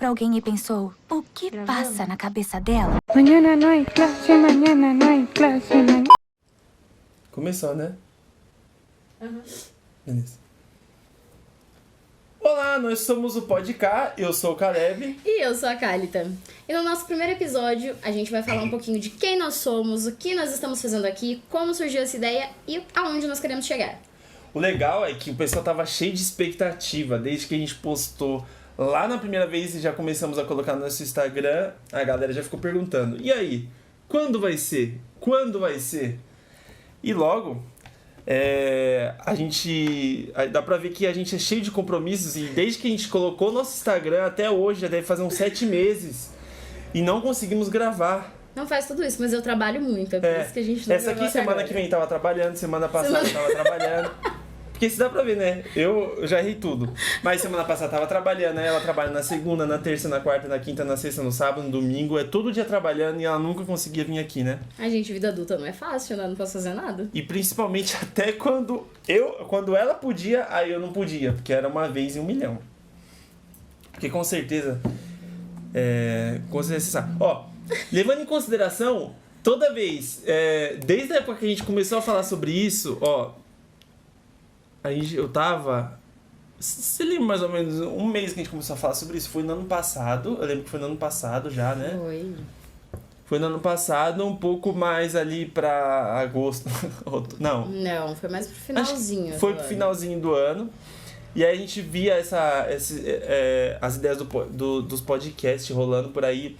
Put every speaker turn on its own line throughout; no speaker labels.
pra alguém e pensou, o que passa na cabeça dela?
Mañana no hay clase, mañana no hay clase, mañana...
Começou, né? Beleza. Olá, nós somos o Podcast, eu sou o Caleb.
E eu sou a Kálita. E no nosso primeiro episódio, a gente vai falar um pouquinho de quem nós somos, o que nós estamos fazendo aqui, como surgiu essa ideia e aonde nós queremos chegar.
O legal é que o pessoal tava cheio de expectativa, desde que a gente postou lá na primeira vez e já começamos a colocar no nosso Instagram, a galera já ficou perguntando, e aí, quando vai ser? Quando vai ser? E logo... a gente... Dá pra ver que a gente é cheio de compromissos e desde que a gente colocou o nosso Instagram até hoje, já deve fazer uns 7 meses e não conseguimos gravar.
Não faz tudo isso, mas eu trabalho muito, é por isso que a gente não
Essa aqui
gravou até
semana
agora.
que vem tava trabalhando, semana passada tava trabalhando. Porque se dá pra ver, né? Eu já errei tudo. Mas semana passada tava trabalhando, né? Ela trabalha na segunda, na terça, na quarta, na quinta, na sexta, no sábado, no domingo. É todo dia trabalhando e ela nunca conseguia vir aqui, né?
A gente, vida adulta não é fácil, né? Não posso fazer nada.
E principalmente até quando ela podia, aí eu não podia, porque era uma vez em 1 milhão. Porque com certeza você sabe. Ó, levando em consideração, toda vez, desde a época que a gente começou a falar sobre isso, ó, eu tava... Você lembra mais ou menos um mês que a gente começou a falar sobre isso? Foi no ano passado, eu lembro que foi no ano passado já, né? Foi no ano passado, um pouco mais ali pra agosto. Não.
Não, foi mais pro finalzinho.
Foi pro finalzinho do ano. E aí a gente via as ideias dos podcasts rolando por aí.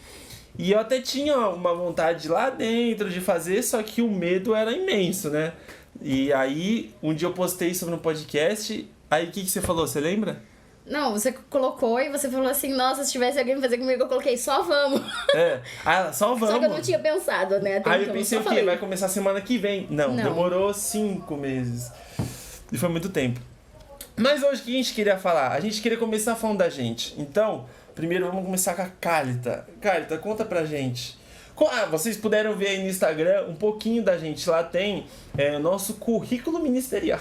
E eu até tinha uma vontade lá dentro de fazer, só que o medo era imenso, né? E aí, um dia eu postei sobre um podcast. Aí o que você falou? Você lembra?
Não, você colocou e você falou assim, nossa, se tivesse alguém pra fazer comigo, eu coloquei, só vamos.
Só vamos.
Só que eu não tinha pensado, né? Até
Aí
então,
eu pensei o quê?
falei.
Vai começar semana que vem. Não, demorou 5 meses. E foi muito tempo. Mas hoje o que a gente queria falar? A gente queria começar falando da gente. Então, primeiro vamos começar com a Kálita. Kálita, conta pra gente. Vocês puderam ver aí no Instagram um pouquinho da gente. Lá tem o nosso currículo ministerial.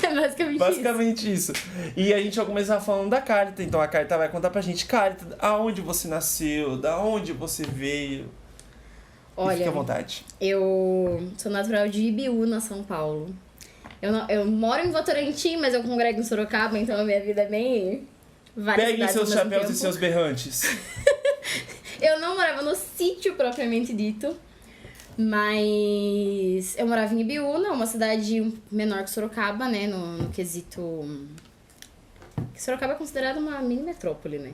É
basicamente isso. E a gente vai começar falando da Kálita. Então a Kálita vai contar pra gente, Kálita, aonde você nasceu, da onde você veio.
Olha,
fique à vontade.
Eu sou natural de Ibiúna, São Paulo. Eu moro em Votorantim, mas eu congrego em Sorocaba, então a minha vida é bem...
Peguem seus chapéus e seus berrantes.
Eu não morava no sítio propriamente dito, mas eu morava em Ibiúna, uma cidade menor que Sorocaba, né, no quesito... Sorocaba é considerada uma mini metrópole, né?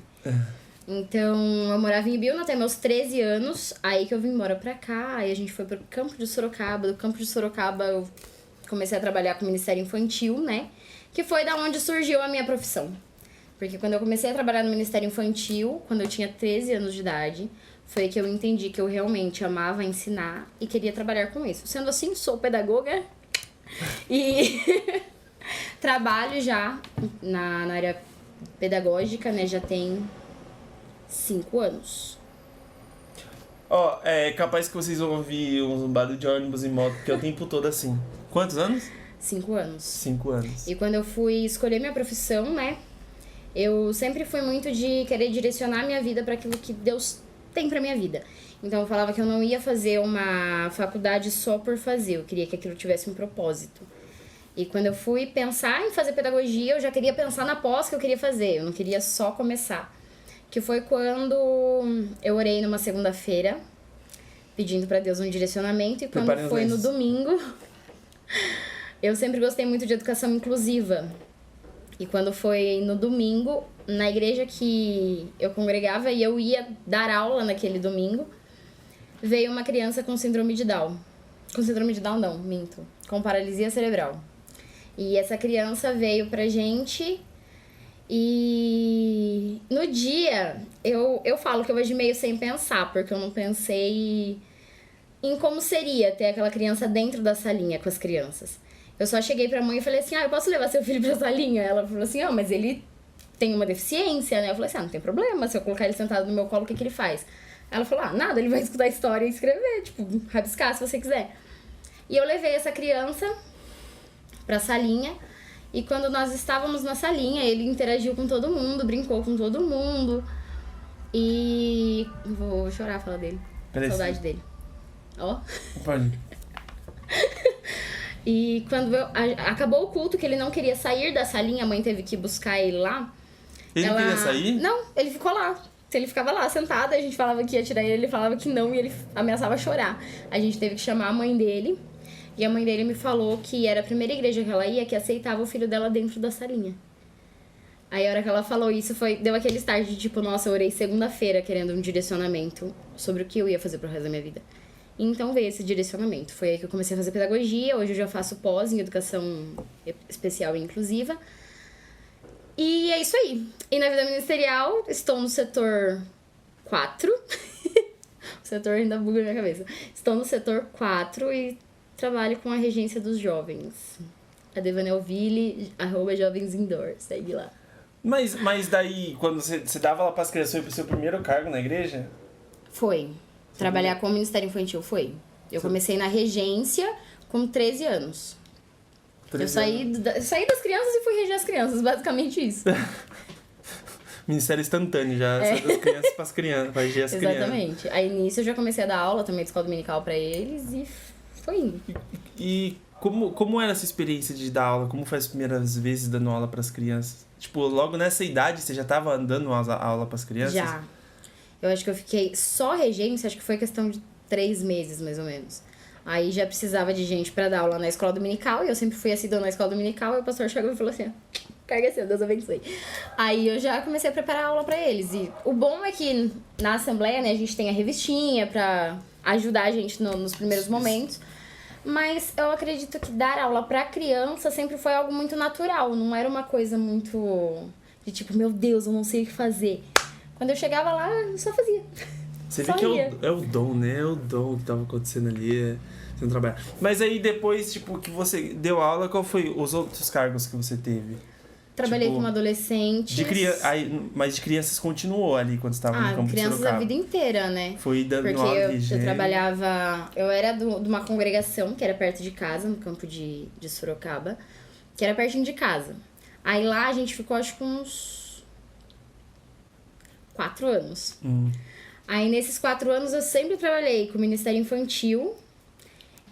Então, eu morava em Ibiúna até meus 13 anos, aí que eu vim embora pra cá, aí a gente foi pro campo de Sorocaba, do campo de Sorocaba eu comecei a trabalhar com o Ministério Infantil, né, que foi da onde surgiu a minha profissão. Porque quando eu comecei a trabalhar no Ministério Infantil, quando eu tinha 13 anos de idade, foi que eu entendi que eu realmente amava ensinar e queria trabalhar com isso. Sendo assim, sou pedagoga e trabalho já na área pedagógica, né? Já tem 5 anos.
É capaz que vocês vão ouvir um barulho de ônibus e moto, porque é o tempo todo assim. Quantos anos?
5 anos.
5 anos.
E quando eu fui escolher minha profissão, né? Eu sempre fui muito de querer direcionar minha vida para aquilo que Deus tem pra minha vida. Então eu falava que eu não ia fazer uma faculdade só por fazer, eu queria que aquilo tivesse um propósito. E quando eu fui pensar em fazer pedagogia, eu já queria pensar na pós que eu queria fazer, eu não queria só começar. Que foi quando eu orei numa segunda-feira, pedindo pra Deus um direcionamento, e quando foi no domingo, eu sempre gostei muito de educação inclusiva. E quando foi no domingo, na igreja que eu congregava e eu ia dar aula naquele domingo, veio uma criança com síndrome de Down. Com síndrome de Down não, minto. Com paralisia cerebral. E essa criança veio pra gente e no dia eu falo que eu vou de meio sem pensar, porque eu não pensei em como seria ter aquela criança dentro da salinha com as crianças. Eu só cheguei pra mãe e falei assim, eu posso levar seu filho pra salinha? Ela falou assim, mas ele tem uma deficiência, né? Eu falei assim, não tem problema, se eu colocar ele sentado no meu colo, o que ele faz? Ela falou, nada, ele vai escutar a história e escrever, tipo, rabiscar se você quiser. E eu levei essa criança pra salinha E quando nós estávamos na salinha, ele interagiu com todo mundo, brincou com todo mundo. E... vou chorar falar dele. Saudade dele. Ó.
Pode.
E quando acabou o culto, que ele não queria sair da salinha, a mãe teve que buscar ele lá.
Ele não queria sair?
Não, ele ficou lá. Ele ficava lá sentado, a gente falava que ia tirar ele falava que não, e ele ameaçava chorar. A gente teve que chamar a mãe dele. E a mãe dele me falou que era a primeira igreja que ela ia que aceitava o filho dela dentro da salinha. Aí a hora que ela falou isso, deu aquele start de tipo, nossa, eu orei segunda-feira querendo um direcionamento sobre o que eu ia fazer pro resto da minha vida. Então veio esse direcionamento. Foi aí que eu comecei a fazer pedagogia. Hoje eu já faço pós em educação especial e inclusiva. E é isso aí. E na vida ministerial, estou no setor 4. O setor ainda buga na minha cabeça. Estou no setor 4 e trabalho com a regência dos jovens. A Devanelville, @jovens indoor. Segue lá.
Mas daí, quando você dava lá pras crianças, foi pro seu primeiro cargo na igreja?
Foi. Trabalhar com o Ministério Infantil foi. Eu comecei na regência com 13 anos. Eu saí das crianças e fui reger as crianças, basicamente isso.
Ministério instantâneo, já das crianças pras crianças, pra reger as crianças.
Exatamente. Aí nisso eu já comecei a dar aula também de escola dominical pra eles e foi indo.
E como era essa experiência de dar aula? Como foi as primeiras vezes dando aula pras crianças? Tipo, logo nessa idade você já tava dando aula pras crianças?
Já. Eu acho que eu fiquei só regência, acho que foi questão de 3 meses, mais ou menos. Aí já precisava de gente pra dar aula na escola dominical, e eu sempre fui assídua na escola dominical, e o pastor chegou e falou assim, carga assim, Deus abençoe. Aí eu já comecei a preparar a aula pra eles. E o bom é que na assembleia, né, a gente tem a revistinha pra ajudar a gente nos primeiros momentos. Mas eu acredito que dar aula pra criança sempre foi algo muito natural. Não era uma coisa muito de tipo, meu Deus, eu não sei o que fazer. Quando eu chegava lá, eu só fazia.
Você vê que é o dom, né? É o dom que tava acontecendo ali, você não trabalha. Mas aí depois, tipo, que você deu aula, qual foi os outros cargos que você teve?
Trabalhei
tipo,
com adolescentes.
Mas de crianças continuou ali quando você estava no campo de Sorocaba?
Crianças a vida inteira, né?
Foi dando
porque
aula
eu trabalhava... Eu era de uma congregação que era perto de casa, no campo de Sorocaba, que era pertinho de casa. Aí lá a gente ficou, acho que uns 4 anos. Aí nesses 4 anos eu sempre trabalhei com o Ministério Infantil.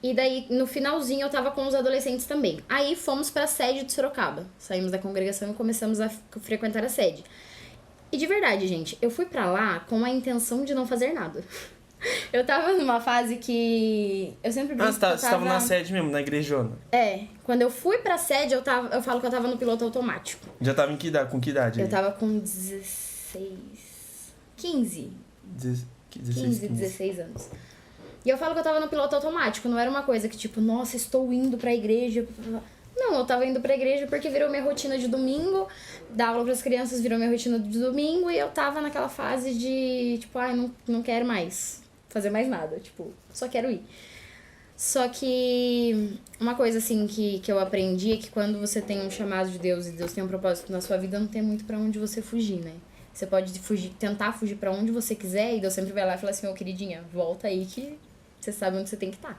E daí, no finalzinho, eu tava com os adolescentes também. Aí fomos pra sede de Sorocaba. Saímos da congregação e começamos a frequentar a sede. E de verdade, gente, eu fui pra lá com a intenção de não fazer nada. Eu tava numa fase que... Eu sempre brinco
você tava na sede mesmo, na igrejona?
É. Quando eu fui pra sede, eu falo que eu tava no piloto automático.
Já tava com que idade?
Eu tava com 15, 16 anos. E eu falo que eu tava no piloto automático, não era uma coisa que tipo, nossa, estou indo pra igreja. Não, eu tava indo pra igreja porque virou minha rotina de domingo, dar aula pras crianças virou minha rotina de domingo, e eu tava naquela fase de tipo, não quero mais fazer mais nada, tipo, só quero ir. Só que uma coisa assim que eu aprendi é que quando você tem um chamado de Deus e Deus tem um propósito na sua vida, não tem muito pra onde você fugir, né? Você pode tentar fugir pra onde você quiser, e Deus sempre vai lá e fala assim, queridinha, volta aí que você sabe onde você tem que estar.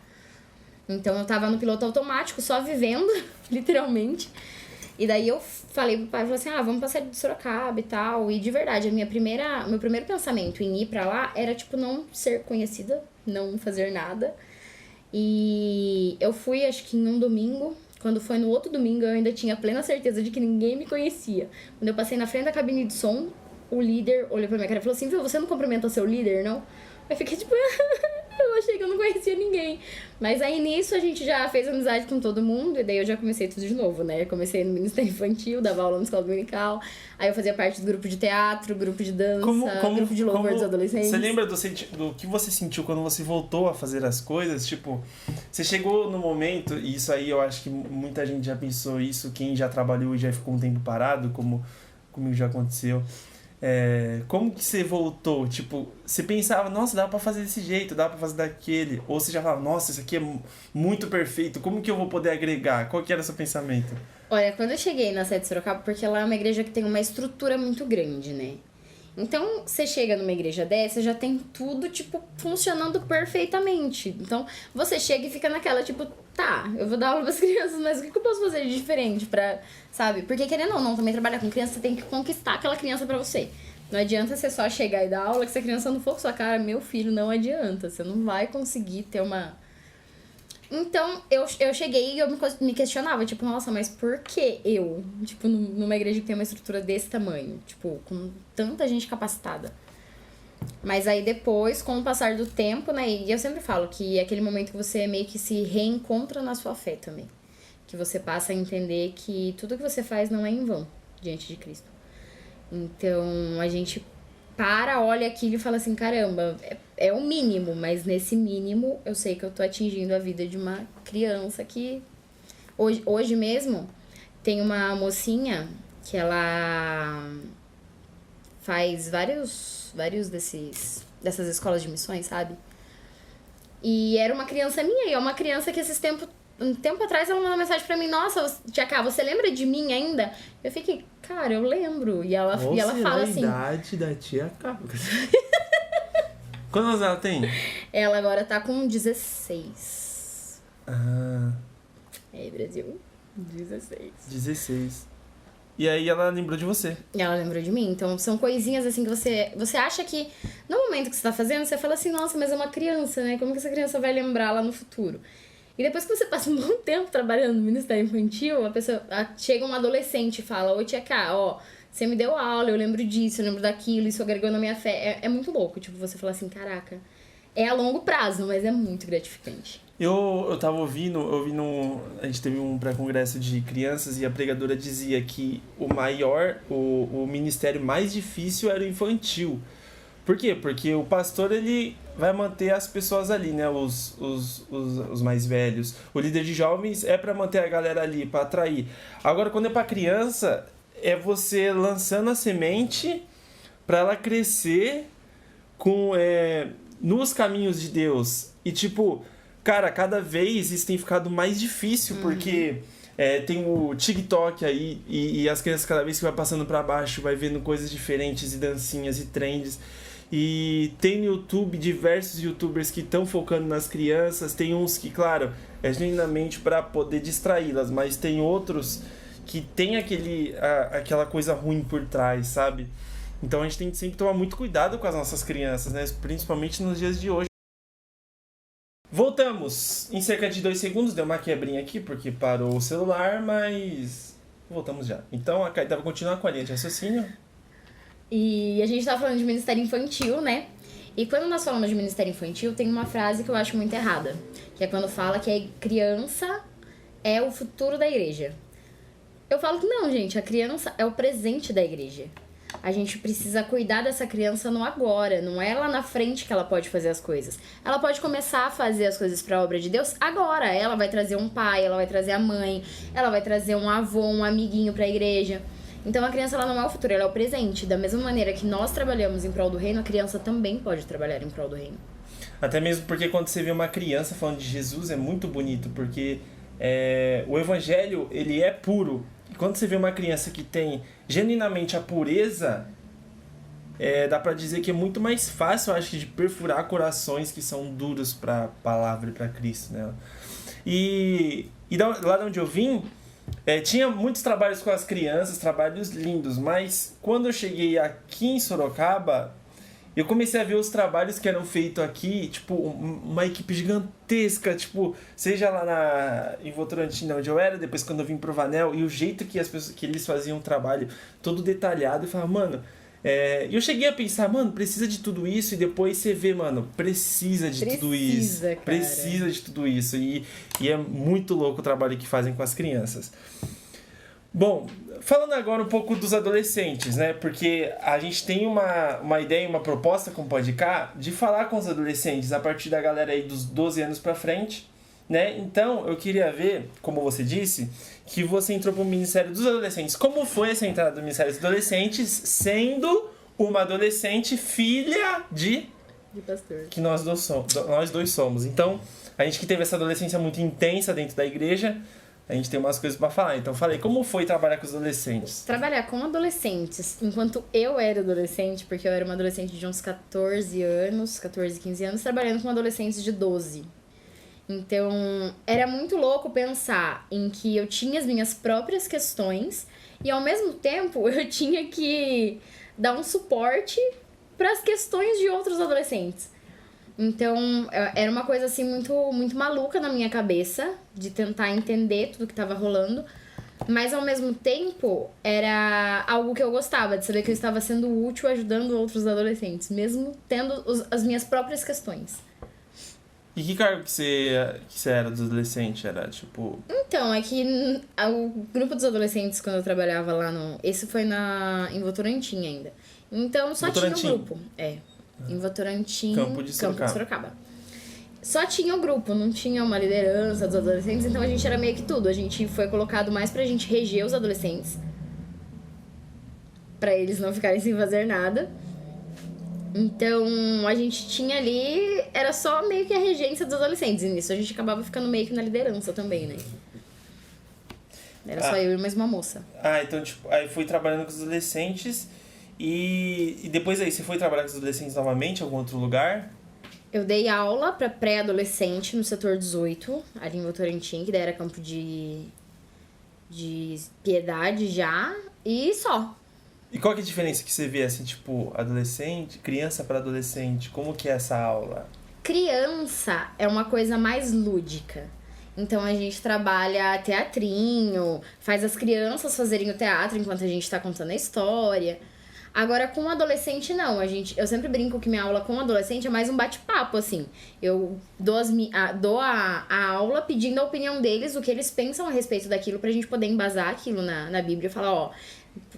Então eu tava no piloto automático, só vivendo, literalmente. E daí eu falei pro pai, falei assim, vamos pra sede de Sorocaba e tal. E de verdade, meu primeiro pensamento em ir pra lá era, tipo, não ser conhecida, não fazer nada. E eu fui, acho que em um domingo. Quando foi no outro domingo, eu ainda tinha plena certeza de que ninguém me conhecia. Quando eu passei na frente da cabine de som, o líder olhou pra minha cara e falou assim, viu, você não cumprimenta seu líder, não? Eu fiquei tipo, eu achei que eu não conhecia ninguém. Mas aí nisso a gente já fez amizade com todo mundo, e daí eu já comecei tudo de novo, né? Eu comecei no Ministério Infantil, dava aula na escola dominical, aí eu fazia parte do grupo de teatro, grupo de dança, grupo de louvor dos adolescentes.
Você lembra do que você sentiu quando você voltou a fazer as coisas? Tipo, você chegou no momento, e isso aí eu acho que muita gente já pensou isso, quem já trabalhou e já ficou um tempo parado, como comigo já aconteceu. Como que você voltou? Tipo, você pensava, nossa, dá pra fazer desse jeito, dá pra fazer daquele. Ou você já falava, nossa, isso aqui é muito perfeito, como que eu vou poder agregar? Qual que era o seu pensamento?
Olha, quando eu cheguei na sede de Sorocaba, porque lá é uma igreja que tem uma estrutura muito grande, né? Então, você chega numa igreja dessa, já tem tudo, tipo, funcionando perfeitamente. Então, você chega e fica naquela, tipo, tá, eu vou dar aula pras crianças, mas o que eu posso fazer de diferente pra, sabe? Porque querendo ou não, também trabalhar com criança, você tem que conquistar aquela criança pra você. Não adianta você só chegar e dar aula, que se a criança não for com sua cara, meu filho, não adianta. Você não vai conseguir ter uma... Então, eu cheguei e eu me questionava, tipo, nossa, mas por que eu? Tipo, numa igreja que tem uma estrutura desse tamanho, tipo, com tanta gente capacitada. Mas aí depois, com o passar do tempo, né, e eu sempre falo que é aquele momento que você meio que se reencontra na sua fé também. Que você passa a entender que tudo que você faz não é em vão diante de Cristo. Então, a gente olha aquilo e fala assim, caramba, é o mínimo, mas nesse mínimo eu sei que eu tô atingindo a vida de uma criança que... Hoje mesmo, tem uma mocinha que ela faz vários dessas escolas de missões, sabe? E era uma criança minha, e é uma criança que um tempo atrás ela mandou uma mensagem pra mim, nossa, Tia Cá, você lembra de mim ainda? Eu fiquei, cara, eu lembro. E ela fala assim...
a idade da Tia Cá? Quantos anos ela tem?
Ela agora tá com 16.
Ah.
É, Brasil. 16.
16. E aí ela lembrou de você.
Ela lembrou de mim. Então, são coisinhas assim que você acha que... No momento que você tá fazendo, você fala assim, nossa, mas é uma criança, né? Como que essa criança vai lembrar lá no futuro? E depois que você passa um bom tempo trabalhando no Ministério Infantil, chega um adolescente e fala, ô Tia Cá, ó, você me deu aula, eu lembro disso, eu lembro daquilo, isso agregou na minha fé. É muito louco, tipo, você fala assim, caraca, é a longo prazo, mas é muito gratificante.
Eu tava ouvindo, a gente teve um pré-congresso de crianças e a pregadora dizia que o ministério mais difícil era o infantil. Por quê? Porque o pastor, ele vai manter as pessoas ali, né? Os mais velhos. O líder de jovens é para manter a galera ali, para atrair. Agora, quando é para criança, é você lançando a semente para ela crescer nos caminhos de Deus. E, tipo, cara, cada vez isso tem ficado mais difícil, porque... tem o TikTok aí e as crianças cada vez que vai passando pra baixo vai vendo coisas diferentes e dancinhas e trends. E tem no YouTube diversos youtubers que estão focando nas crianças. Tem uns que, claro, é genuinamente para poder distraí-las, mas tem outros que tem aquela coisa ruim por trás, sabe? Então a gente tem que sempre tomar muito cuidado com as nossas crianças, né? Principalmente nos dias de hoje. Voltamos em cerca de 2 segundos, deu uma quebrinha aqui porque parou o celular, mas voltamos já. Então a Caetá vai continuar com a linha de raciocínio.
E a gente tava falando de Ministério Infantil, né? E quando nós falamos de Ministério Infantil, tem uma frase que eu acho muito errada, que é quando fala que a criança é o futuro da igreja. Eu falo que não, gente, a criança é o presente da igreja. A gente precisa cuidar dessa criança no agora, não é lá na frente que ela pode fazer as coisas. Ela pode começar a fazer as coisas para a obra de Deus agora. Ela vai trazer um pai, ela vai trazer a mãe, ela vai trazer um avô, um amiguinho para a igreja. Então a criança ela não é o futuro, ela é o presente. Da mesma maneira que nós trabalhamos em prol do reino, a criança também pode trabalhar em prol do reino.
Até mesmo porque quando você vê uma criança falando de Jesus é muito bonito, porque o evangelho ele é puro. E quando você vê uma criança que tem genuinamente a pureza, dá pra dizer que é muito mais fácil, eu acho, de perfurar corações que são duros pra palavra e pra Cristo, né? E lá de onde eu vim, tinha muitos trabalhos com as crianças, trabalhos lindos, mas quando eu cheguei aqui em Sorocaba, eu comecei a ver os trabalhos que eram feitos aqui, tipo, uma equipe gigantesca, tipo, seja lá em Votorantim, onde eu era, depois quando eu vim pro Vanel, e o jeito que eles faziam o trabalho, todo detalhado, eu falava, mano, eu cheguei a pensar, mano, precisa de tudo isso, e depois você vê, mano, precisa de tudo isso.
Cara.
Precisa de tudo isso, e é muito louco o trabalho que fazem com as crianças. Bom, falando agora um pouco dos adolescentes, né? Porque a gente tem uma ideia, uma proposta com o Podcast de falar com os adolescentes a partir da galera aí dos 12 anos pra frente, né? Então, eu queria ver, como você disse, que você entrou pro Ministério dos Adolescentes. Como foi essa entrada do Ministério dos Adolescentes, sendo uma adolescente filha de
pastor.
Que nós dois somos. Então, a gente que teve essa adolescência muito intensa dentro da igreja, a gente tem umas coisas pra falar. Então falei, como foi trabalhar com os adolescentes?
Trabalhar com adolescentes, enquanto eu era adolescente, porque eu era uma adolescente de uns 14 anos, 14, 15 anos, trabalhando com adolescentes de 12. Então, era muito louco pensar em que eu tinha as minhas próprias questões e, ao mesmo tempo, eu tinha que dar um suporte para as questões de outros adolescentes. Então, era uma coisa, assim, muito, muito maluca na minha cabeça, de tentar entender tudo que estava rolando. Mas, ao mesmo tempo, era algo que eu gostava, de saber que eu estava sendo útil ajudando outros adolescentes, mesmo tendo as minhas próprias questões.
E que cargo que você era dos adolescentes? Era, tipo...
Então, é que o grupo dos adolescentes, quando eu trabalhava lá no... Esse foi em Votorantim ainda. Então, só
Votorantim.
tinha o grupo. Em Votorantim,
Campo de Sorocaba.
Sorocaba. Só tinha o grupo, não tinha uma liderança dos adolescentes, então a gente era meio que tudo. A gente foi colocado mais pra gente reger os adolescentes, pra eles não ficarem sem fazer nada. Então, a gente tinha ali... Era só meio que a regência dos adolescentes. E nisso a gente acabava ficando meio que na liderança também, né? Era só eu e mais uma moça.
Então, tipo, aí fui trabalhando com os adolescentes e depois aí, você foi trabalhar com os adolescentes novamente em algum outro lugar?
Eu dei aula pra pré-adolescente no setor 18, ali em Votorantim, que daí era campo de Piedade já, e só.
E qual que é a diferença que você vê, assim, tipo, adolescente, criança para adolescente? Como que é essa aula?
Criança é uma coisa mais lúdica. Então a gente trabalha teatrinho, faz as crianças fazerem o teatro enquanto a gente tá contando a história. Agora, com adolescente, não. Eu sempre brinco que minha aula com adolescente é mais um bate-papo, assim. Eu dou a aula pedindo a opinião deles, o que eles pensam a respeito daquilo, pra gente poder embasar aquilo na Bíblia e falar, ó,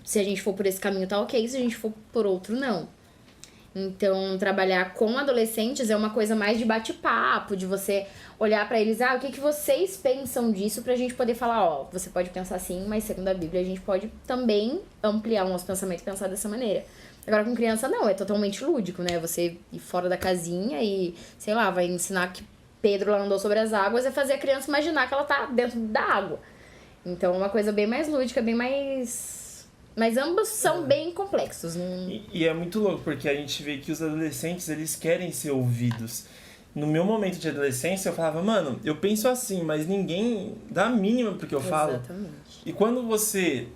se a gente for por esse caminho tá ok, se a gente for por outro, não. Então, trabalhar com adolescentes é uma coisa mais de bate-papo, de você olhar pra eles, o que vocês pensam disso, pra gente poder falar, ó, você pode pensar assim, mas segundo a Bíblia a gente pode também ampliar o nosso pensamento e pensar dessa maneira. Agora, com criança, não, é totalmente lúdico, né? Você ir fora da casinha e, sei lá, vai ensinar que Pedro lá andou sobre as águas, é fazer a criança imaginar que ela tá dentro da água. Então, é uma coisa bem mais lúdica, bem mais... Mas ambos são bem complexos.
E é muito louco, porque a gente vê que os adolescentes, eles querem ser ouvidos. No meu momento de adolescência, eu falava, mano, eu penso assim, mas ninguém dá a mínima pro que eu falo.
Exatamente.
E quando você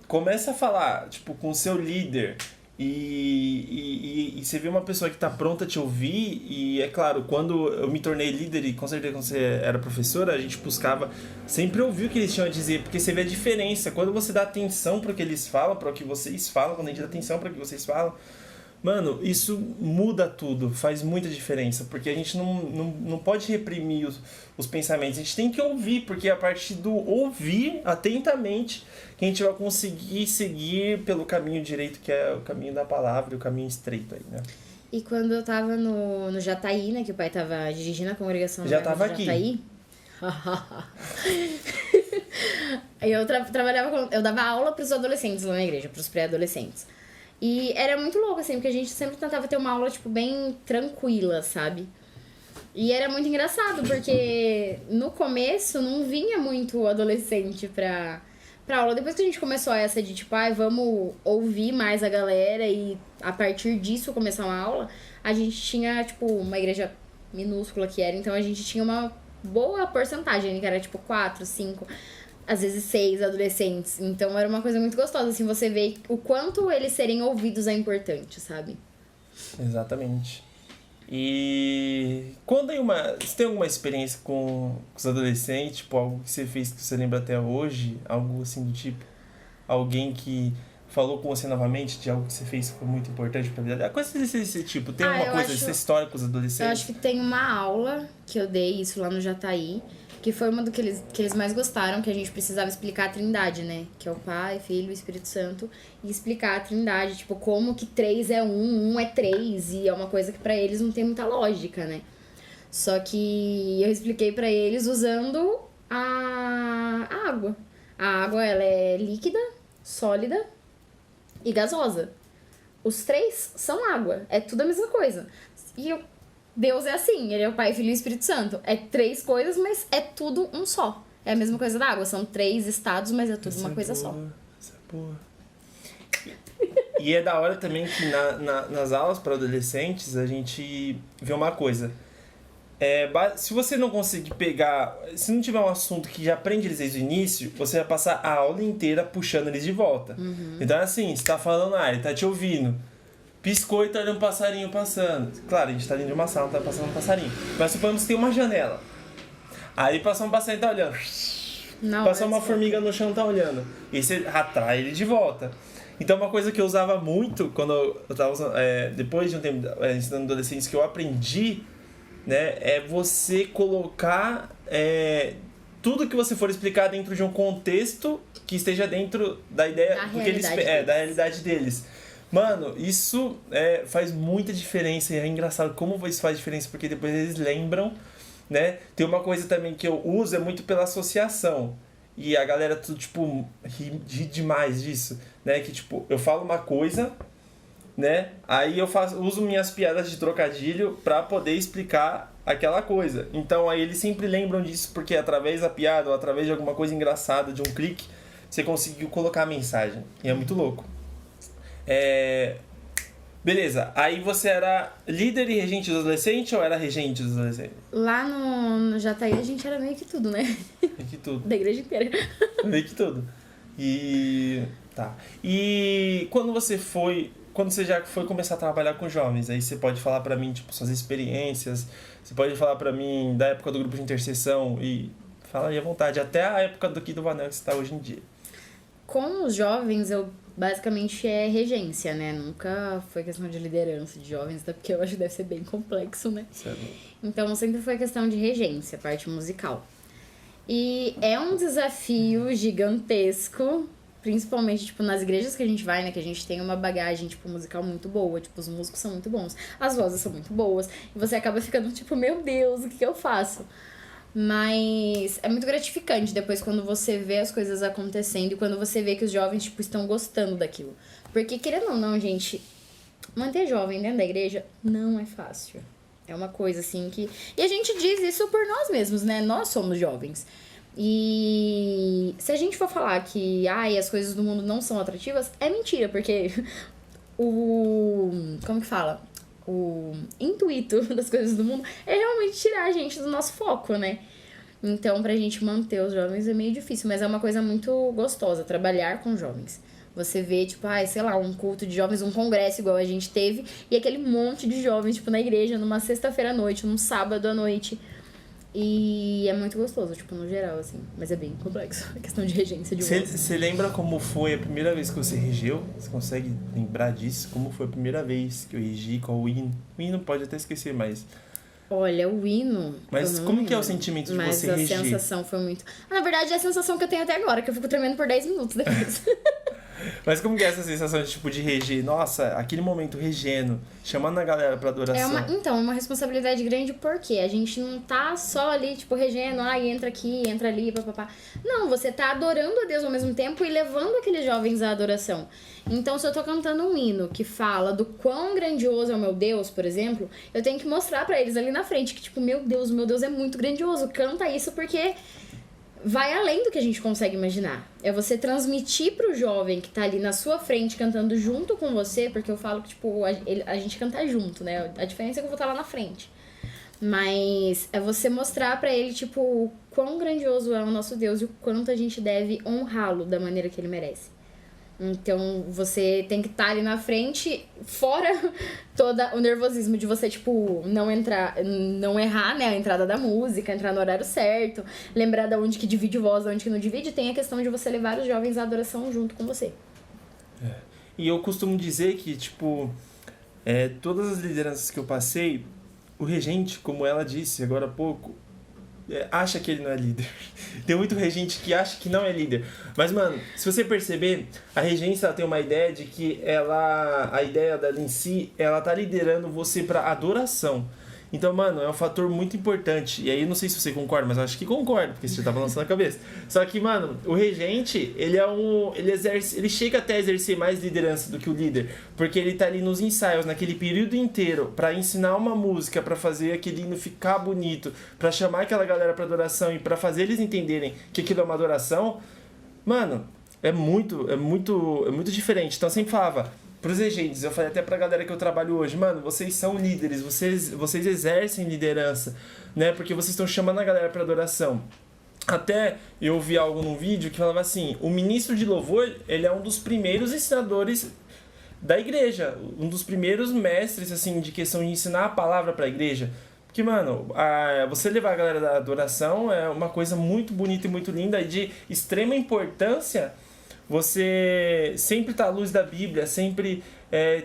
começa a falar, tipo, com o seu líder e você vê uma pessoa que tá pronta a te ouvir, e é claro, quando eu me tornei líder e com certeza quando você era professora, a gente buscava sempre ouvir o que eles tinham a dizer, porque você vê a diferença. Quando você dá atenção pro que eles falam, pro que vocês falam, quando a gente dá atenção pro que vocês falam, mano, isso muda tudo, faz muita diferença, porque a gente não pode reprimir os pensamentos, a gente tem que ouvir, porque é a partir do ouvir atentamente que a gente vai conseguir seguir pelo caminho direito, que é o caminho da palavra, o caminho estreito aí, né?
E quando eu tava no Jataí, né, que o pai tava dirigindo a congregação
Já
no
tava
Jataí. Aí eu trabalhava eu dava aula pros adolescentes lá na igreja, pros pré-adolescentes. E era muito louco, assim, porque a gente sempre tentava ter uma aula, tipo, bem tranquila, sabe? E era muito engraçado, porque no começo não vinha muito adolescente pra aula. Depois que a gente começou essa de, tipo, vamos ouvir mais a galera e a partir disso começar uma aula, a gente tinha, tipo, uma igreja minúscula que era, então a gente tinha uma boa porcentagem, que era, tipo, 4, 5... às vezes 6 adolescentes. Então era uma coisa muito gostosa, assim, você vê o quanto eles serem ouvidos é importante, sabe?
Exatamente. E quando você tem alguma experiência com os adolescentes, tipo, algo que você fez que você lembra até hoje, algo assim do tipo, alguém que falou com você novamente de algo que você fez que foi muito importante pra vida? Coisa desse tipo, tem alguma coisa dessa história com os adolescentes?
Eu acho que tem uma aula que eu dei, isso lá no Jataí, que foi uma do que eles mais gostaram, que a gente precisava explicar a Trindade, né? Que é o Pai, Filho e Espírito Santo. E explicar a Trindade, tipo, como que 3 é 1 é 3. E é uma coisa que pra eles não tem muita lógica, né? Só que eu expliquei pra eles usando a água. A água, ela é líquida, sólida e gasosa. Os 3 são água. É tudo a mesma coisa. E Deus é assim, ele é o Pai, Filho e Espírito Santo. É 3 coisas, mas é tudo um só. É a mesma coisa da água, são 3 estados, mas é tudo
Essa
uma
é
coisa
boa,
só.
essa é boa. E é da hora também que nas aulas para adolescentes a gente vê uma coisa. Se você não conseguir pegar... Se não tiver um assunto que já aprende eles desde o início, você vai passar a aula inteira puxando eles de volta. Então é assim, você tá falando, ele tá te ouvindo. Piscou e tá olhando um passarinho passando. Claro, a gente tá dentro de uma sala, não tá passando um passarinho. Mas suponhamos que tem uma janela. Aí passou um passarinho e tá olhando. Passou uma formiga no chão, tá olhando. E você atrai ele de volta. Então uma coisa que eu usava muito quando eu tava usando, depois de um tempo ensinando adolescentes, que eu aprendi, né, é você colocar tudo que você for explicar dentro de um contexto que esteja dentro da ideia da realidade deles. Mano, isso faz muita diferença e é engraçado como isso faz diferença, porque depois eles lembram, né? Tem uma coisa também que eu uso, é muito pela associação. E a galera tudo, tipo, ri demais disso, né? Que, tipo, eu falo uma coisa, né? Aí eu uso minhas piadas de trocadilho pra poder explicar aquela coisa. Então aí eles sempre lembram disso, porque através da piada ou através de alguma coisa engraçada, de um clique, você conseguiu colocar a mensagem. E é muito louco. Beleza, aí você era líder e regente dos adolescentes ou era regente dos adolescentes?
Lá no Jataí a gente era meio que tudo, né?
Meio que tudo.
Da igreja inteira.
Meio que tudo. E... Tá. E quando você já foi começar a trabalhar com jovens, aí você pode falar pra mim, tipo, suas experiências, você pode falar pra mim da época do grupo de intercessão e fala aí à vontade, até a época do Vanel que você tá hoje em dia.
Com os jovens, eu basicamente regência, né? Nunca foi questão de liderança de jovens, até porque eu acho que deve ser bem complexo, né?
Certo.
Então sempre foi questão de regência, parte musical. E é um desafio gigantesco, principalmente, tipo, nas igrejas que a gente vai, né? Que a gente tem uma bagagem, tipo, musical muito boa. Tipo, os músicos são muito bons, as vozes são muito boas. E você acaba ficando, tipo, meu Deus, o que eu faço? Mas é muito gratificante depois quando você vê as coisas acontecendo e quando você vê que os jovens, tipo, estão gostando daquilo. Porque, querendo ou não, gente, manter jovem dentro da igreja não é fácil. É uma coisa, assim, que... E a gente diz isso por nós mesmos, né? Nós somos jovens. E se a gente for falar que as coisas do mundo não são atrativas, é mentira, porque como que fala? O intuito das coisas do mundo é realmente tirar a gente do nosso foco, né? Então, pra gente manter os jovens é meio difícil, mas é uma coisa muito gostosa, trabalhar com jovens. Você vê, tipo, sei lá, um culto de jovens, um congresso igual a gente teve, e aquele monte de jovens, tipo, na igreja, numa sexta-feira à noite, num sábado à noite. E é muito gostoso, tipo, no geral, assim. Mas é bem complexo, a questão de regência de voz.
Você lembra como foi a primeira vez que você regeu? Você consegue lembrar disso? Como foi a primeira vez que eu regi? Qual o hino? O hino pode até esquecer, mas...
Olha, o hino...
Mas como que é o sentimento de você reger?
Mas a sensação foi muito... na verdade, é a sensação que eu tenho até agora, que eu fico tremendo por 10 minutos depois.
Mas como que é essa sensação de, tipo, de reger? Nossa, aquele momento regendo, chamando a galera pra adoração.
É uma responsabilidade grande, porque a gente não tá só ali, tipo, regendo, entra aqui, entra ali, papapá. Não, você tá adorando a Deus ao mesmo tempo e levando aqueles jovens à adoração. Então, se eu tô cantando um hino que fala do quão grandioso é o meu Deus, por exemplo, eu tenho que mostrar pra eles ali na frente que, tipo, meu Deus é muito grandioso. Canta isso porque... vai além do que a gente consegue imaginar. É você transmitir pro jovem que tá ali na sua frente cantando junto com você, porque eu falo que, tipo, a gente canta junto, né? A diferença é que eu vou estar lá na frente. Mas é você mostrar pra ele, tipo, o quão grandioso é o nosso Deus e o quanto a gente deve honrá-lo da maneira que ele merece. Então, você tem que estar ali na frente, fora todo o nervosismo de você, tipo, não errar, né, a entrada da música, entrar no horário certo, lembrar da onde que divide voz, da onde que não divide, tem a questão de você levar os jovens à adoração junto com você.
E eu costumo dizer que, tipo, todas as lideranças que eu passei, o regente, como ela disse agora há pouco, acha que ele não é líder. Tem muito regente que acha que não é líder. Mas, mano, se você perceber, a regência ela tem uma ideia de que a ideia dela em si, ela tá liderando você pra adoração. Então, mano, é um fator muito importante. E aí, não sei se você concorda, mas eu acho que concordo, porque você já tá balançando a cabeça. Só que, mano, o regente, ele chega até a exercer mais liderança do que o líder, porque ele tá ali nos ensaios, naquele período inteiro, pra ensinar uma música, pra fazer aquele hino ficar bonito, pra chamar aquela galera pra adoração e pra fazer eles entenderem que aquilo é uma adoração. Mano, é muito diferente. Então, eu sempre falava pros regentes, eu falei até pra galera que eu trabalho hoje, mano, vocês são líderes, vocês exercem liderança, né? Porque vocês estão chamando a galera pra adoração. Até eu vi algo num vídeo que falava assim, o ministro de louvor, ele é um dos primeiros ensinadores da igreja, um dos primeiros mestres, assim, de questão de ensinar a palavra pra igreja. Porque, mano, você levar a galera da adoração é uma coisa muito bonita e muito linda e de extrema importância. Você sempre tá à luz da Bíblia, sempre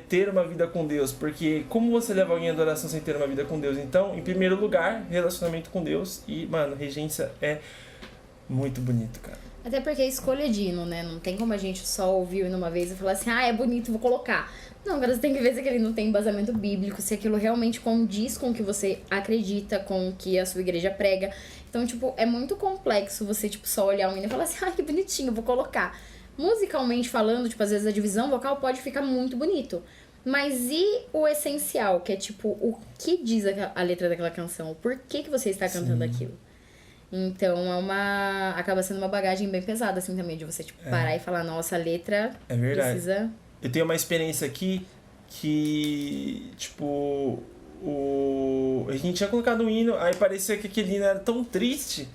ter uma vida com Deus. Porque como você leva alguém à adoração sem ter uma vida com Deus? Então, em primeiro lugar, relacionamento com Deus. E, mano, regência é muito bonito, cara.
Até porque é escolha de hino, né? Não tem como a gente só ouvir o hino uma vez e falar assim, é bonito, vou colocar. Não, cara, você tem que ver se aquele não tem embasamento bíblico, se aquilo realmente condiz com o que você acredita, com o que a sua igreja prega. Então, tipo, é muito complexo você, tipo, só olhar um hino e falar assim, que bonitinho, vou colocar. Musicalmente falando, tipo, às vezes a divisão vocal pode ficar muito bonito. Mas e o essencial, que é, tipo, o que diz a letra daquela canção? Por que você está cantando aquilo? Então, acaba sendo uma bagagem bem pesada, assim, também, de você, tipo, parar e falar, nossa, a letra precisa...
Eu tenho uma experiência aqui que, tipo, a gente tinha colocado um hino, aí parecia que aquele hino era tão triste,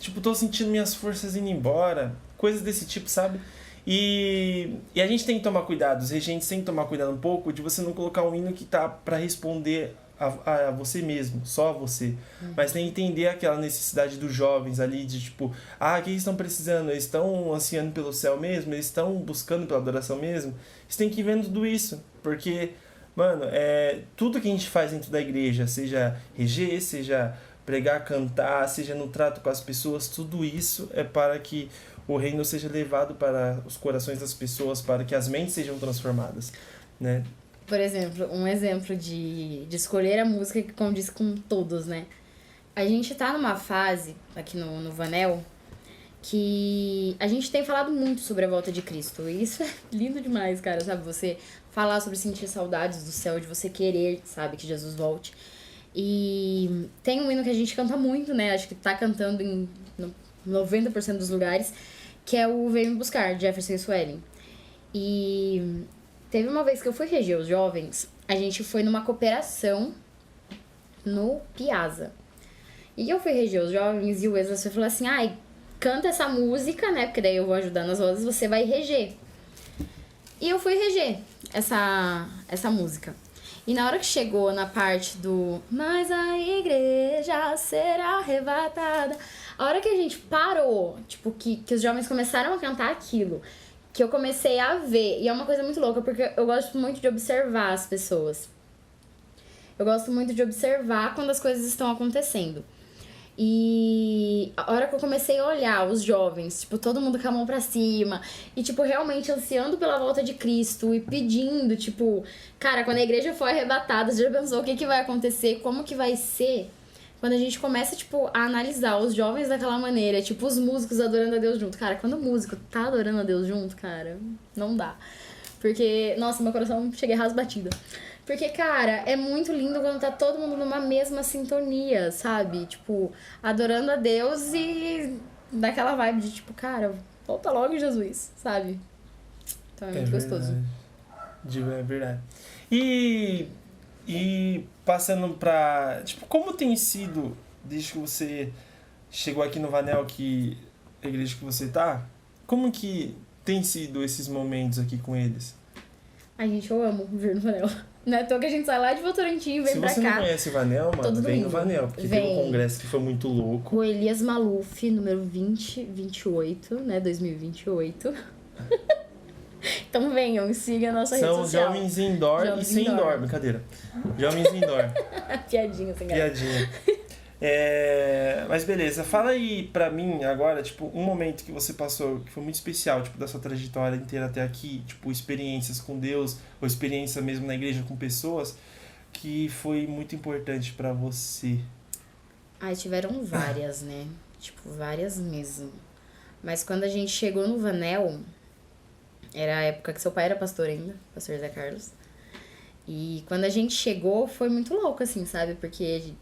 tipo, tô sentindo minhas forças indo embora, coisas desse tipo, sabe? E a gente tem que tomar cuidado, os regentes têm que tomar cuidado um pouco de você não colocar um hino que tá pra responder a você mesmo, só a você. Mas tem que entender aquela necessidade dos jovens ali, de tipo, o que eles estão precisando? Eles estão ansiando pelo céu mesmo? Eles estão buscando pela adoração mesmo? Você tem que ir vendo tudo isso, porque, mano, tudo que a gente faz dentro da igreja, seja reger, seja pregar, cantar, seja no trato com as pessoas, tudo isso é para que o reino seja levado para os corações das pessoas, para que as mentes sejam transformadas, né?
Por exemplo, um exemplo de escolher a música que condiz com todos, né? A gente tá numa fase, aqui no Vanel, que a gente tem falado muito sobre a volta de Cristo. E isso é lindo demais, cara, sabe? Você falar sobre sentir saudades do céu, de você querer, sabe, que Jesus volte. E tem um hino que a gente canta muito, né? Acho que tá cantando em 90% dos lugares, que é o Vem Me Buscar, de Jefferson Swelling. E teve uma vez que eu fui reger os jovens, a gente foi numa cooperação no Piazza. E eu fui reger os jovens e o Wesley falou assim, canta essa música, né? Porque daí eu vou ajudar nas vozes, você vai reger. E eu fui reger essa música. E na hora que chegou na parte do mas a igreja será arrebatada, a hora que a gente parou, tipo, que os jovens começaram a cantar aquilo, que eu comecei a ver, e é uma coisa muito louca, porque eu gosto muito de observar as pessoas. Eu gosto muito de observar quando as coisas estão acontecendo. E a hora que eu comecei a olhar os jovens, tipo, todo mundo com a mão pra cima, e, tipo, realmente ansiando pela volta de Cristo e pedindo, tipo, cara, quando a igreja for arrebatada, você já pensou o que vai acontecer, como que vai ser? Quando a gente começa, tipo, a analisar os jovens daquela maneira, tipo, os músicos adorando a Deus junto. Cara, quando o músico tá adorando a Deus junto, cara, não dá. Porque, nossa, meu coração cheguei rasbatida. Porque, cara, é muito lindo quando tá todo mundo numa mesma sintonia, sabe? Tipo, adorando a Deus e daquela vibe de, tipo, cara, volta logo, Jesus, sabe? Então é muito gostoso.
É verdade. E passando pra... Tipo, como tem sido, desde que você chegou aqui no Vanel, que a igreja que você tá, como que tem sido esses momentos aqui com eles?
Ai, gente, eu amo vir no Vanel. Não é à toa que a gente sai lá de Votorantim e vem pra cá.
Se você não conhece o Vanel, mano, vem no Vanel. Porque teve um congresso que foi muito louco.
O Elias Maluf, número 2028, né? 2028. Então venham e sigam a nossa rede social.
São jovens indoor e sem indoor. Brincadeira. Jovens indoor.
Piadinha, sem graça.
Piadinha. Mas beleza, fala aí pra mim agora, tipo, um momento que você passou que foi muito especial, tipo, da sua trajetória inteira até aqui, tipo, experiências com Deus, ou experiência mesmo na igreja com pessoas, que foi muito importante pra você?
Ai, tiveram várias, né? Tipo, várias mesmo. Mas quando a gente chegou no Vanel, era a época que seu pai era pastor ainda, pastor Zé Carlos. E quando a gente chegou, foi muito louco, assim, sabe? Porque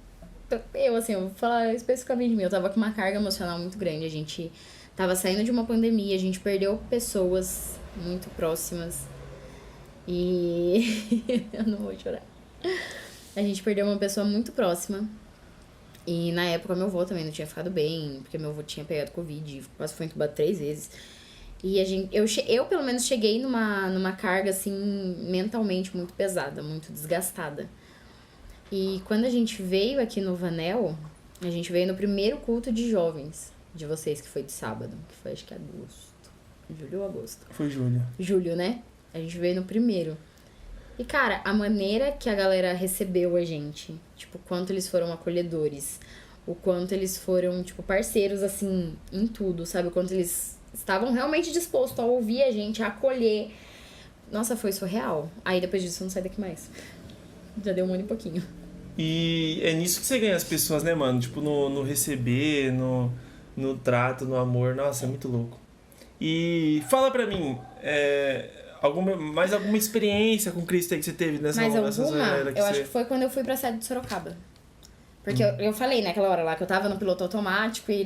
eu, assim, eu vou falar especificamente de mim, eu tava com uma carga emocional muito grande. A gente tava saindo de uma pandemia, a gente perdeu pessoas muito próximas. E eu não vou chorar. A gente perdeu uma pessoa muito próxima. E na época meu avô também não tinha ficado bem, porque meu avô tinha pegado Covid, quase foi entubado 3 vezes. E eu pelo menos cheguei numa carga, assim, mentalmente muito pesada, muito desgastada. E quando a gente veio aqui no Vanel, a gente veio no primeiro culto de jovens de vocês, que foi de sábado, que foi acho que agosto. Julho ou agosto?
Foi Júlia.
Julho, né? A gente veio no primeiro. E, cara, a maneira que a galera recebeu a gente, tipo, o quanto eles foram acolhedores, o quanto eles foram, tipo, parceiros, assim, em tudo, sabe? O quanto eles estavam realmente dispostos a ouvir a gente, a acolher. Nossa, foi surreal. Aí, depois disso, eu não saí daqui mais. Já deu um ano e pouquinho.
E é nisso que você ganha as pessoas, né, mano? Tipo, no receber, no trato, no amor. Nossa, é muito louco. E fala pra mim, mais alguma experiência com Cristo aí que você teve nessa
Mais
nessa
alguma?
zoeira
Eu acho que foi quando eu fui pra sede de Sorocaba. Porque eu falei naquela hora lá que eu tava no piloto automático e...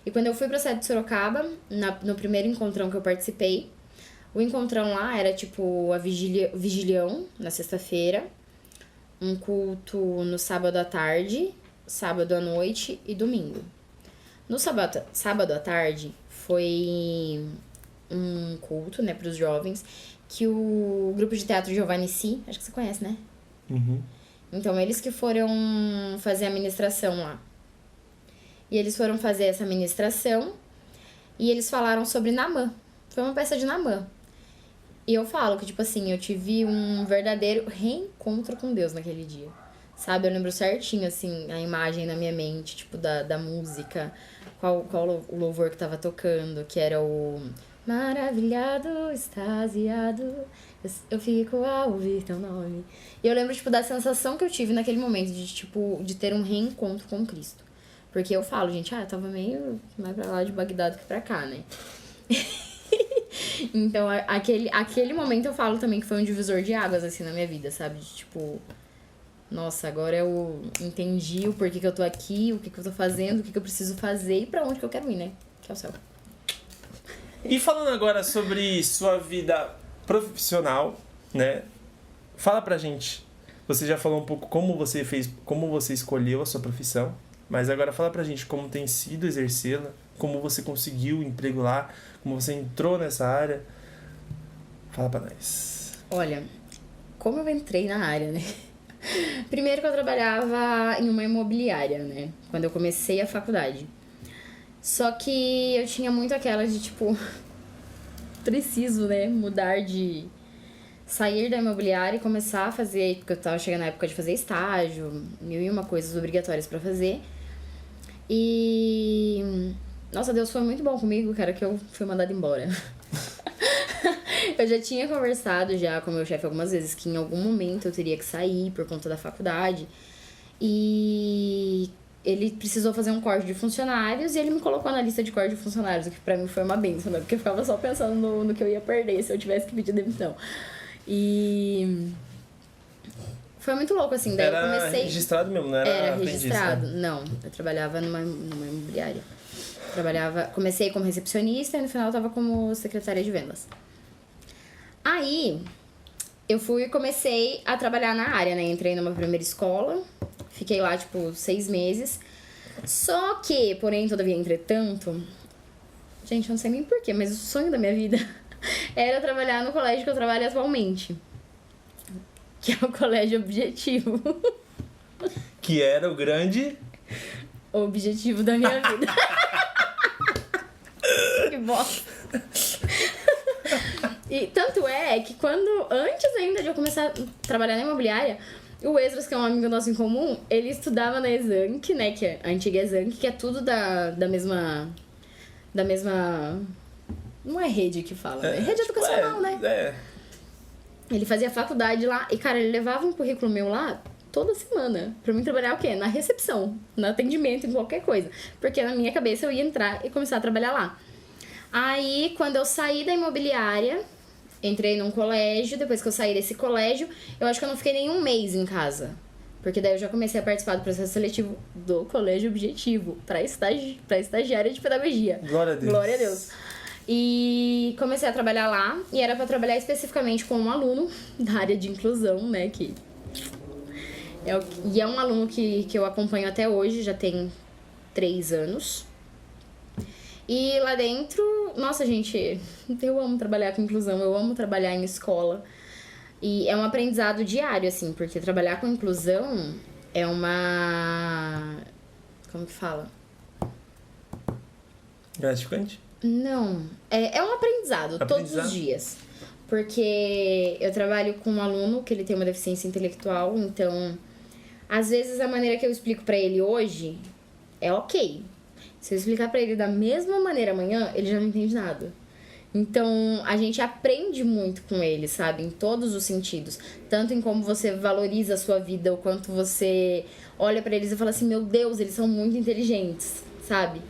E quando eu fui pra sede de Sorocaba, no primeiro encontrão que eu participei, o encontrão lá era tipo a vigilião na sexta-feira, um culto no sábado à tarde, sábado à noite e domingo. No sábado à tarde foi um culto, né, pros jovens, que o grupo de teatro Giovanni Si, acho que você conhece, né?
Uhum.
Então, eles que foram fazer a ministração lá. E eles foram fazer essa ministração e eles falaram sobre Naamã. Foi uma peça de Naamã. E eu falo que, tipo assim, eu tive um verdadeiro reencontro com Deus naquele dia. Sabe? Eu lembro certinho, assim, a imagem na minha mente, tipo, da música, qual o louvor que tava tocando, que era o maravilhado, extasiado, eu fico a ouvir teu nome. E eu lembro, tipo, da sensação que eu tive naquele momento de, tipo, de ter um reencontro com Cristo. Porque eu falo, gente, eu tava meio mais pra lá de Bagdá do que pra cá, né? Então, aquele momento eu falo também que foi um divisor de águas, assim, na minha vida, sabe? De, tipo, nossa, agora eu entendi o porquê que eu tô aqui, o que eu tô fazendo, o que eu preciso fazer e pra onde que eu quero ir, né? Que é o céu.
E falando agora sobre sua vida profissional, né? Fala pra gente. Você já falou um pouco como você escolheu a sua profissão, mas agora fala pra gente como tem sido exercê-la, como você conseguiu o emprego lá, como você entrou nessa área. Fala pra nós.
Olha, como eu entrei na área, né? Primeiro que eu trabalhava em uma imobiliária, né? Quando eu comecei a faculdade. Só que eu tinha muito aquela de, tipo, preciso, né, mudar de... sair da imobiliária e começar a fazer... Porque eu tava chegando na época de fazer estágio, 1001 coisas obrigatórias pra fazer. E... Nossa, Deus foi muito bom comigo, cara, que eu fui mandada embora. Eu já tinha conversado já com o meu chefe algumas vezes que em algum momento eu teria que sair por conta da faculdade. E ele precisou fazer um corte de funcionários e ele me colocou na lista de corte de funcionários, o que pra mim foi uma bênção, né? Porque eu ficava só pensando no que eu ia perder se eu tivesse que pedir demissão. E foi muito louco, assim. Daí
era
eu comecei...
registrado mesmo, não era aprendiz,
registrado.
né?
Não, eu trabalhava numa imobiliária. Comecei como recepcionista e no final eu tava como secretária de vendas. Aí, eu comecei a trabalhar na área, né? Entrei numa primeira escola, fiquei lá, tipo, 6 meses. Só que, porém, todavia, entretanto... Gente, eu não sei nem porquê, mas o sonho da minha vida era trabalhar no colégio que eu trabalho atualmente. Que é o Colégio Objetivo.
Que era o grande...
O objetivo da minha vida. Que bosta. E tanto é que antes ainda de eu começar a trabalhar na imobiliária, o Esdras, que é um amigo nosso em comum, ele estudava na Exanc, né, que é a antiga Exanc, que é tudo da mesma... Não é rede que fala, né? Rede educacional, né? Ele fazia faculdade lá e, cara, ele levava um currículo meu lá toda semana. Pra mim trabalhar o quê? Na recepção, no atendimento, em qualquer coisa. Porque na minha cabeça eu ia entrar e começar a trabalhar lá. Aí, quando eu saí da imobiliária, entrei num colégio. Depois que eu saí desse colégio, eu acho que eu não fiquei nem um mês em casa. Porque daí eu já comecei a participar do processo seletivo do Colégio Objetivo pra estagiária de pedagogia.
Glória a Deus.
Glória a Deus. E comecei a trabalhar lá. E era pra trabalhar especificamente com um aluno da área de inclusão, né? E é um aluno que eu acompanho até hoje, já tem 3 anos. E lá dentro, nossa, gente, eu amo trabalhar com inclusão, eu amo trabalhar em escola. E é um aprendizado diário, assim, porque trabalhar com inclusão é uma... Como que fala?
Gratificante?
Não, é um aprendizado todos os dias. Porque eu trabalho com um aluno que ele tem uma deficiência intelectual, então... Às vezes a maneira que eu explico pra ele hoje é ok. Se eu explicar pra ele da mesma maneira amanhã, ele já não entende nada. Então, a gente aprende muito com ele, sabe? Em todos os sentidos. Tanto em como você valoriza a sua vida, o quanto você olha pra eles e fala assim, meu Deus, eles são muito inteligentes, sabe?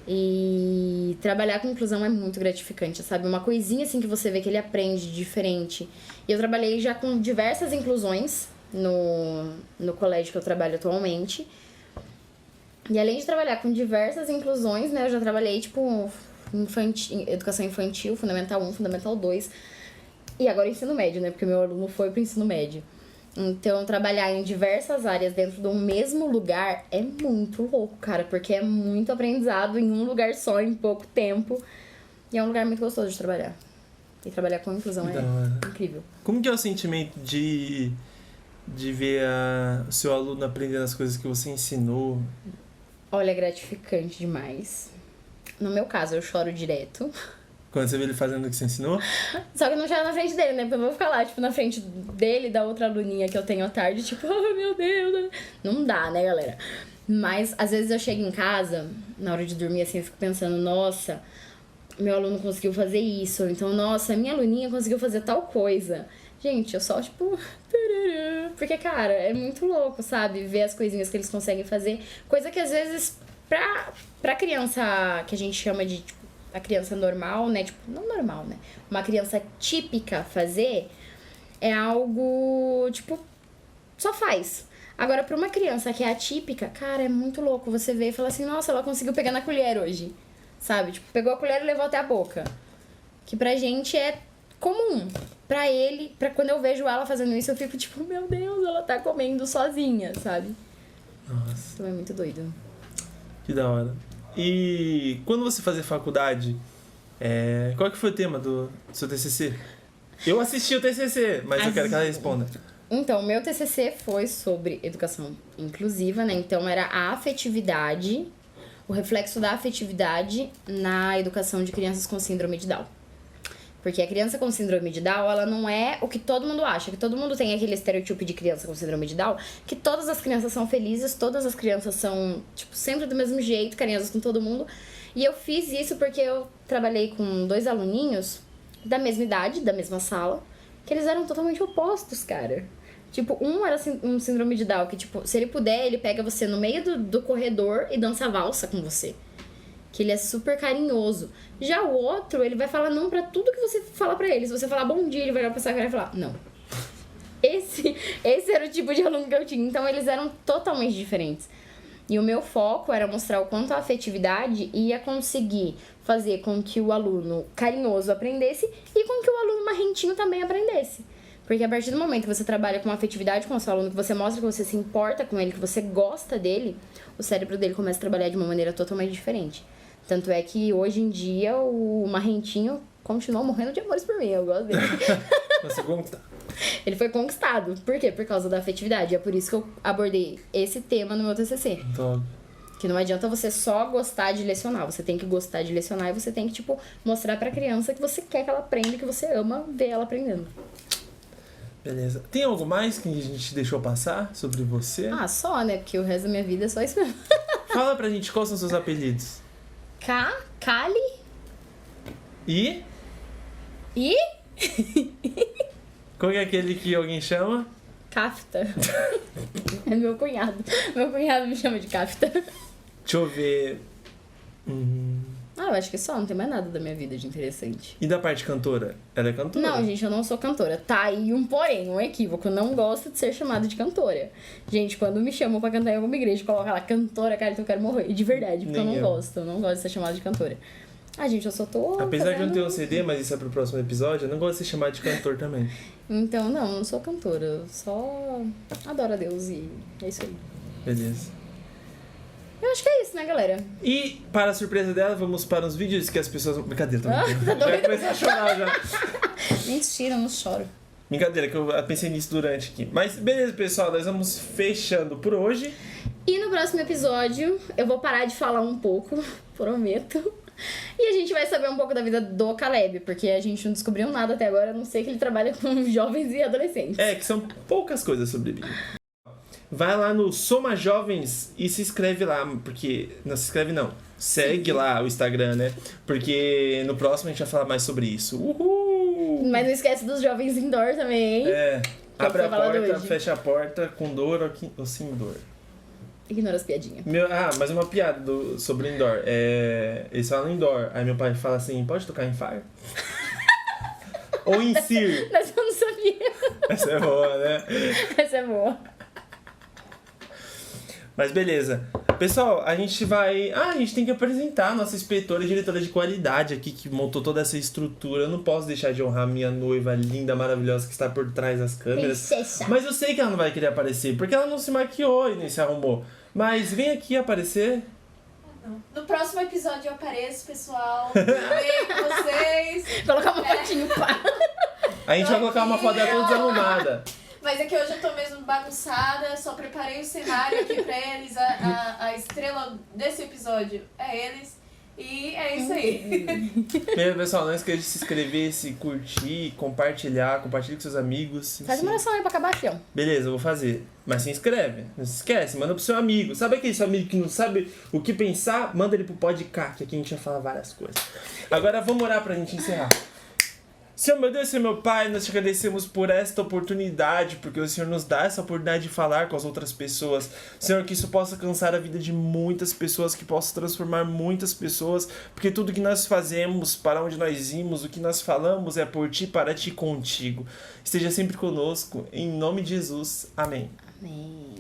E trabalhar com inclusão é muito gratificante, sabe? Uma coisinha assim que você vê que ele aprende diferente. E eu trabalhei já com diversas inclusões no colégio que eu trabalho atualmente. E além de trabalhar com diversas inclusões, né, eu já trabalhei, tipo, educação infantil, Fundamental 1, Fundamental 2 e agora ensino médio, né, porque meu aluno foi pro ensino médio. Então, trabalhar em diversas áreas dentro do mesmo lugar é muito louco, cara, porque é muito aprendizado em um lugar só, em pouco tempo. E é um lugar muito gostoso de trabalhar. E trabalhar com inclusão é incrível.
Como que é o sentimento de ver o seu aluno aprendendo as coisas que você ensinou?
Olha, é gratificante demais. No meu caso, eu choro direto.
Quando você vê ele fazendo o que você ensinou?
Só que eu não choro na frente dele, né? Porque eu vou ficar lá, tipo, na frente dele, da outra aluninha que eu tenho à tarde, tipo, oh, meu Deus. Não dá, né, galera? Mas, às vezes eu chego em casa, na hora de dormir, assim, eu fico pensando, nossa, meu aluno conseguiu fazer isso. Ou então, nossa, minha aluninha conseguiu fazer tal coisa. Gente, eu só, tipo... Porque, cara, é muito louco, sabe? Ver as coisinhas que eles conseguem fazer. Coisa que, às vezes, pra criança que a gente chama de, tipo, a criança normal, né? Tipo, não normal, né? Uma criança típica fazer é algo, tipo, só faz. Agora, pra uma criança que é atípica, cara, é muito louco. Você vê e fala assim, nossa, ela conseguiu pegar na colher hoje. Sabe? Tipo, pegou a colher e levou até a boca. Que pra gente é comum. Pra ele, quando eu vejo ela fazendo isso, eu fico tipo, meu Deus, ela tá comendo sozinha, sabe?
Nossa.
Então é muito doido.
Que da hora. E quando você fazia faculdade, qual que foi o tema do seu TCC? Eu assisti o TCC, mas eu quero que ela responda.
Então, o meu TCC foi sobre educação inclusiva, né? Então, era a afetividade, o reflexo da afetividade na educação de crianças com síndrome de Down. Porque a criança com síndrome de Down, ela não é o que todo mundo acha. Que todo mundo tem aquele estereotipo de criança com síndrome de Down. Que todas as crianças são felizes, todas as crianças são, tipo, sempre do mesmo jeito, carinhosas com todo mundo. E eu fiz isso porque eu trabalhei com 2 aluninhos da mesma idade, da mesma sala, que eles eram totalmente opostos, cara. Tipo, um era um síndrome de Down, que, tipo, se ele puder, ele pega você no meio do corredor e dança valsa com você. Que ele é super carinhoso. Já o outro, ele vai falar não pra tudo que você fala pra ele. Se você falar bom dia, ele vai olhar pra sua cara e falar não. Esse era o tipo de aluno que eu tinha. Então, eles eram totalmente diferentes. E o meu foco era mostrar o quanto a afetividade ia conseguir fazer com que o aluno carinhoso aprendesse e com que o aluno marrentinho também aprendesse. Porque a partir do momento que você trabalha com afetividade com o seu aluno, que você mostra que você se importa com ele, que você gosta dele, o cérebro dele começa a trabalhar de uma maneira totalmente diferente. Tanto é que hoje em dia o marrentinho continua morrendo de amores por mim, eu gosto dele.
Você conquistar.
Ele foi conquistado. Por quê? Por causa da afetividade. É por isso que eu abordei esse tema no meu TCC.
Top.
Que não adianta você só gostar de lecionar. Você tem que gostar de lecionar e você tem que, tipo, mostrar pra criança que você quer que ela aprenda, que você ama ver ela aprendendo.
Beleza. Tem algo mais que a gente deixou passar sobre você?
Ah, só, né? Porque o resto da minha vida é só isso mesmo.
Fala pra gente quais são seus apelidos.
Kali
E?
e...
Qual que é aquele que alguém chama?
Kafta. É meu cunhado. Meu cunhado me chama de Kafta.
Deixa eu ver.
Eu acho que só, não tem mais nada da minha vida de interessante.
E da parte cantora? Ela é cantora?
Não, gente, eu não sou cantora. Tá aí um porém, um equívoco. Eu não gosto de ser chamada de cantora. Gente, quando me chamam pra cantar em alguma igreja, coloca lá cantora, cara, então eu quero morrer. E de verdade, porque
Nem
eu não gosto. Eu não gosto de ser chamada de cantora. Gente, eu só tô...
Apesar de eu não ter um
fazendo-
CD, mas isso é pro próximo episódio, eu não gosto de ser chamado de cantor também.
Então, não sou cantora. Eu só adoro a Deus e é isso aí.
Beleza.
Eu acho que é isso, né, galera?
E, para a surpresa dela, vamos para os vídeos que as pessoas... Brincadeira, tô brincando.
tá
Já
doido?
comecei a chorar, já.
Mentira, eu não choro.
Brincadeira, que eu pensei nisso durante aqui. Mas, beleza, pessoal, nós vamos fechando por hoje.
E no próximo episódio, eu vou parar de falar um pouco, prometo. E a gente vai saber um pouco da vida do Caleb, porque a gente não descobriu nada até agora, a não ser que ele trabalha com jovens e adolescentes.
É, que são poucas coisas sobre Bíblia. Vai lá no Soma Jovens e se inscreve lá, porque... Não se inscreve, não. Segue lá o Instagram, né? Porque no próximo a gente vai falar mais sobre isso. Uhul!
Mas não esquece dos jovens indoor também, hein?
É, abre a
foi falado
porta,
hoje.
fecha a porta, com dor ou sem dor.
Ignora as piadinhas.
Mas uma piada sobre indoor. Eles falam indoor, aí meu pai fala assim, pode tocar em fire? Ou em Sir.
Mas eu não sabia.
Essa é boa, né?
Essa é boa.
Mas beleza. Pessoal, a gente vai... a gente tem que apresentar a nossa inspetora e diretora de qualidade aqui, que montou toda essa estrutura. Eu não posso deixar de honrar minha noiva linda, maravilhosa, que está por trás das câmeras.
Princesa.
Mas eu sei que ela não vai querer aparecer, porque ela não se maquiou e nem se arrumou. Mas vem aqui aparecer.
No próximo episódio eu apareço, pessoal. Tudo bem com vocês?
Colocar uma fotinho, pá.
A gente vai colocar uma foto dela toda desarrumada.
Mas é que hoje eu tô mesmo bagunçada, só preparei o cenário aqui pra eles. A estrela desse episódio é eles. E é isso aí.
Beleza, pessoal, não esqueça de se inscrever, se curtir, compartilhar, compartilhe com seus amigos.
Faz uma oração aí pra acabar, fião.
Beleza, eu vou fazer. Mas se inscreve. Não se esquece, manda pro seu amigo. Sabe aquele seu amigo que não sabe o que pensar? Manda ele pro podcast, que aqui a gente vai falar várias coisas. Agora vamos orar pra gente encerrar. Senhor meu Deus, Senhor meu Pai, nós te agradecemos por esta oportunidade, porque o Senhor nos dá essa oportunidade de falar com as outras pessoas. Senhor, que isso possa alcançar a vida de muitas pessoas, que possa transformar muitas pessoas, porque tudo que nós fazemos, para onde nós imos, o que nós falamos é por Ti, para Ti, contigo. Esteja sempre conosco, em nome de Jesus. Amém.
Amém.